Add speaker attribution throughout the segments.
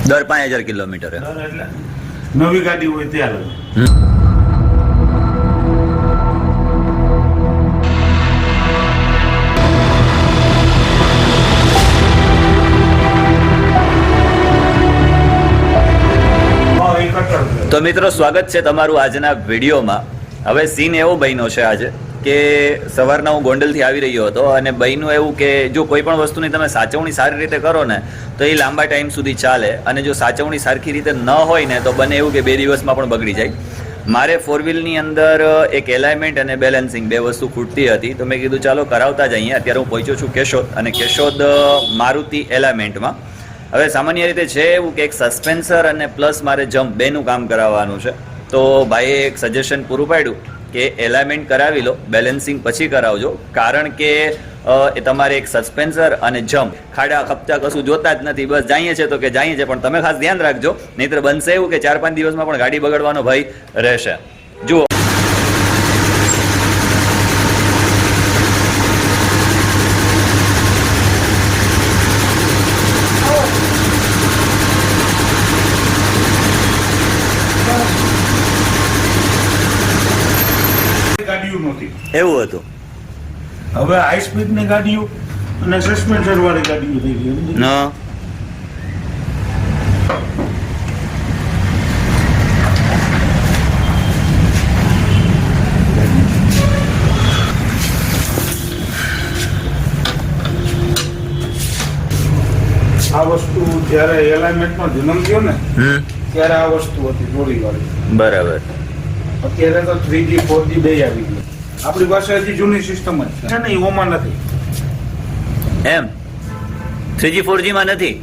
Speaker 1: દર 5000 કિલોમીટર
Speaker 2: એટલે નવી ગાડી હોય ત્યારે
Speaker 1: તો મિત્રો સ્વાગત છે તમારું આજના વિડીયોમાં। હવે સીન એવો બન્યો છે આજે કે સવારના હું ગોંડલથી આવી રહ્યો હતો અને બન્યું એવું કે જો કોઈ પણ વસ્તુની તમે સાચવણી સારી રીતે કરો ને તો એ લાંબા ટાઈમ સુધી ચાલે, અને જો સાચવણી સરખી રીતે ન હોય ને તો બને એવું કે 2 દિવસમાં પણ બગડી જાય। મારે 4 વ્હીલની અંદર એક એલાઇનમેન્ટ અને બેલેન્સિંગ બે વસ્તુ ખૂટતી હતી, તો મેં કીધું ચાલો કરાવતા જઈએ। અત્યારે હું પહોંચ્યો છું કેશોદ, અને કેશોદ મારુતિ એલાઇનમેન્ટમાં। હવે સામાન્ય રીતે છે એવું કે એક સસ્પેન્સર અને પ્લસ મારે જમ્પ બેનું કામ કરાવવાનું છે, તો ભાઈએ એક સજેશન પૂરું પાડ્યું કે એલાઇનમેન્ટ કરાવી લો, બેલેન્સિંગ પછી કરાવજો, કારણ કે એ તમારે એક સસ્પેન્સર અને જમ્પ ખાડા ખપતા કશું જોતા જ નથી, બસ જઈએ છે તો કે જઈએ છે, પણ તમે ખાસ ધ્યાન રાખજો, નહીંતર બનશે એવું કે 4-5 દિવસમાં પણ ગાડી બગડવાનો ભય રહેશે। જુઓ એવું હતું।
Speaker 2: હવે હાઈ સ્પીડ ની ગાડીઓ અને સસ્પેન્શન વાળી ગાડીઓ થઈ ગઈ
Speaker 1: ના
Speaker 2: આ વસ્તુ જયારે એલાઇનમેન્ટ નો જન્મ થયો ને ત્યારે આ વસ્તુ હતી જોડી વાળી,
Speaker 1: બરાબર।
Speaker 2: અત્યારે તો 3G 4G બે આવી ગઈ। આપણી પાસે હજી જૂની સિસ્ટમ જ છે ને, ઓમાં નથી
Speaker 1: એમ 3G 4G માં નથી।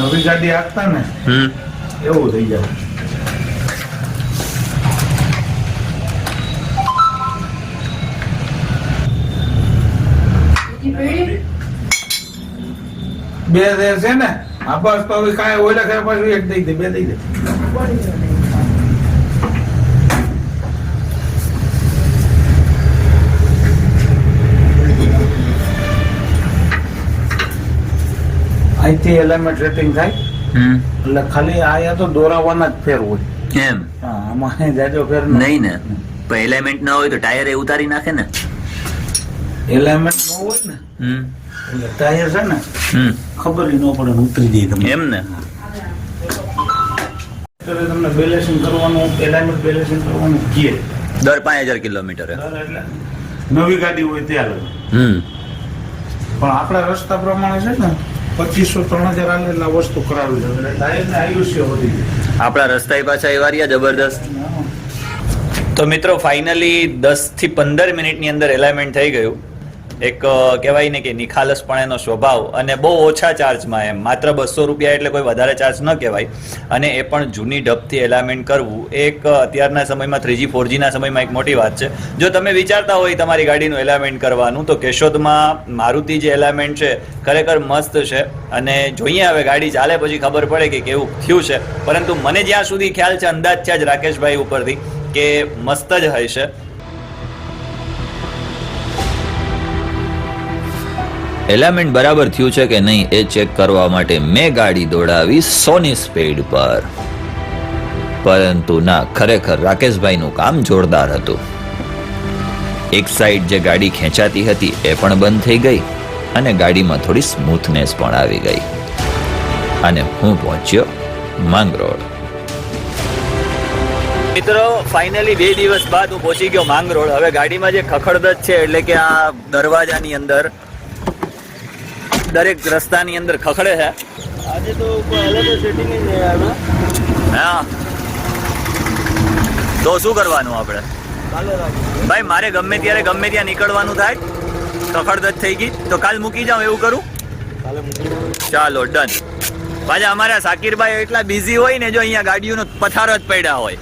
Speaker 2: નવી ગાડી આપતા ને એવું થઈ જાય। બે છે ને આ બસ તો કાંઈ ઓલા ખાય પાછું એક દઈ દે, બે દઈ દે। અહીંથી એલાઇનમેન્ટ સેટિંગ થાય એટલે ખાલી આયા તો દોરાવાના જ ફેર હોય
Speaker 1: એમ।
Speaker 2: હા, આમાં જાજો ફેર
Speaker 1: નહીં ને, પણ એલાઇનમેન્ટ ના હોય તો ટાયર એ ઉતારી નાખે ને।
Speaker 2: એલાઇનમેન્ટ ન હોય ને એટલે ટાયર છે ને ખબર ન પડે ઉતરી જાય તમને
Speaker 1: એમ ને।
Speaker 2: તમને બેલેન્સિંગ કરવાનું, એલાઇનમેન્ટ બેલેન્સિંગ કરવાનું કહે
Speaker 1: દર 5000 કિલોમીટર
Speaker 2: એટલે નવી ગાડી હોય ત્યારે પણ આપણા રસ્તા પ્રમાણે છે ને 2500-3000 આલેલા વસ્તુ કરાવી છે એટલે ટાયરને આયુષ્ય વધી જાય।
Speaker 1: આપણા રસ્તા પાછા એવા રહ્યા જબરદસ્ત। તો મિત્રો ફાઇનલી 10 થી 15 મિનિટની અંદર એલાઇનમેન્ટ થઈ ગયું। એક કહેવાય ને કે નિખાલસપણ એનો સ્વભાવ, અને બહુ ઓછા ચાર્જમાં, એમ માત્ર 200 રૂપિયા એટલે કોઈ વધારે ચાર્જ ન કહેવાય, અને એ પણ જૂની ઢબથી એલાઇનમેન્ટ કરવું એક અત્યારના સમયમાં 3G 4G ના સમયમાં એક મોટી વાત છે। જો તમે વિચારતા હોય તમારી ગાડીનું એલાઇનમેન્ટ કરવાનું, તો કેશોદમાં મારુતિ જે એલાઇનમેન્ટ છે ખરેખર મસ્ત છે, અને જોઈએ હવે ગાડી ચાલે પછી ખબર પડે કે કેવું થયું છે, પરંતુ મને જ્યાં સુધી ખ્યાલ છે, અંદાજ છે જ રાકેશભાઈ ઉપરથી કે મસ્ત જ હશે। એલાઇનમેન્ટ બરાબર થયું છે કે નહીં એ ચેક કરવા માટે મેં ગાડી દોડાવી 100ની સ્પીડ પર, પરંતુ ના, ખરેખર રાકેશભાઈનું કામ જોરદાર હતું। એક સાઈડ જે ગાડી ખેંચાતી હતી એ પણ બંધ થઈ ગઈ, અને ગાડીમાં થોડી સ્મૂથનેસ પણ આવી ગઈ, અને હું પહોંચ્યો માંગરોળ। મિત્રો ફાઇનલી 2 દિવસ બાદ હું પહોંચી ગયો માંગરોળ। હવે ગાડીમાં જે ખખડધજ છે એટલે કે આ દરવાજાની અંદર, દરેક રસ્તાની અંદર ખખડે છે।
Speaker 3: આજે તો અલગ સેટિંગ નહીં આવ્યા।
Speaker 1: હા, તો શું કરવાનું આપણે? ભાઈ મારે ગમે ત્યારે ગમે ત્યાં નીકળવાનું થાય, ખખડધજ થઈ ગઈ તો કાલ મૂકી જાઉં એવું કરું? ચાલો ડન। પાછા અમારા સાકીરભાઈ એટલા બિઝી હોય ને, જો અહીંયા ગાડીઓનો પથાર જ પડ્યા હોય,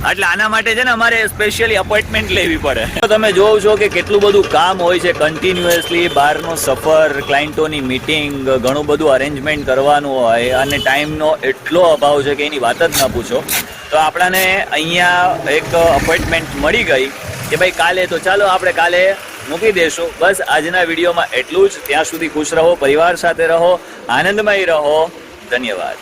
Speaker 1: એટલે આના માટે છે ને અમારે સ્પેશિયલી અપોઇન્ટમેન્ટ લેવી પડે. તો તમે જોવો છો કે કેટલું બધું કામ હોય છે કન્ટિન્યુઅસલી, બહારનો સફર, ક્લાયન્ટોની મીટિંગ, ઘણું બધું અરેન્જમેન્ટ કરવાનું હોય અને ટાઈમનો એટલો અભાવ છે કે એની વાત જ ન પૂછો. તો આપણાને અહીંયા એક અપોઇન્ટમેન્ટ મળી ગઈ કે ભાઈ કાલે, તો ચાલો આપણે કાલે મૂકી દેશું. બસ આજના વિડીયોમાં એટલું જ. ત્યાં સુધી ખુશ રહો, પરિવાર સાથે રહો, આનંદમય રહો. ધન્યવાદ.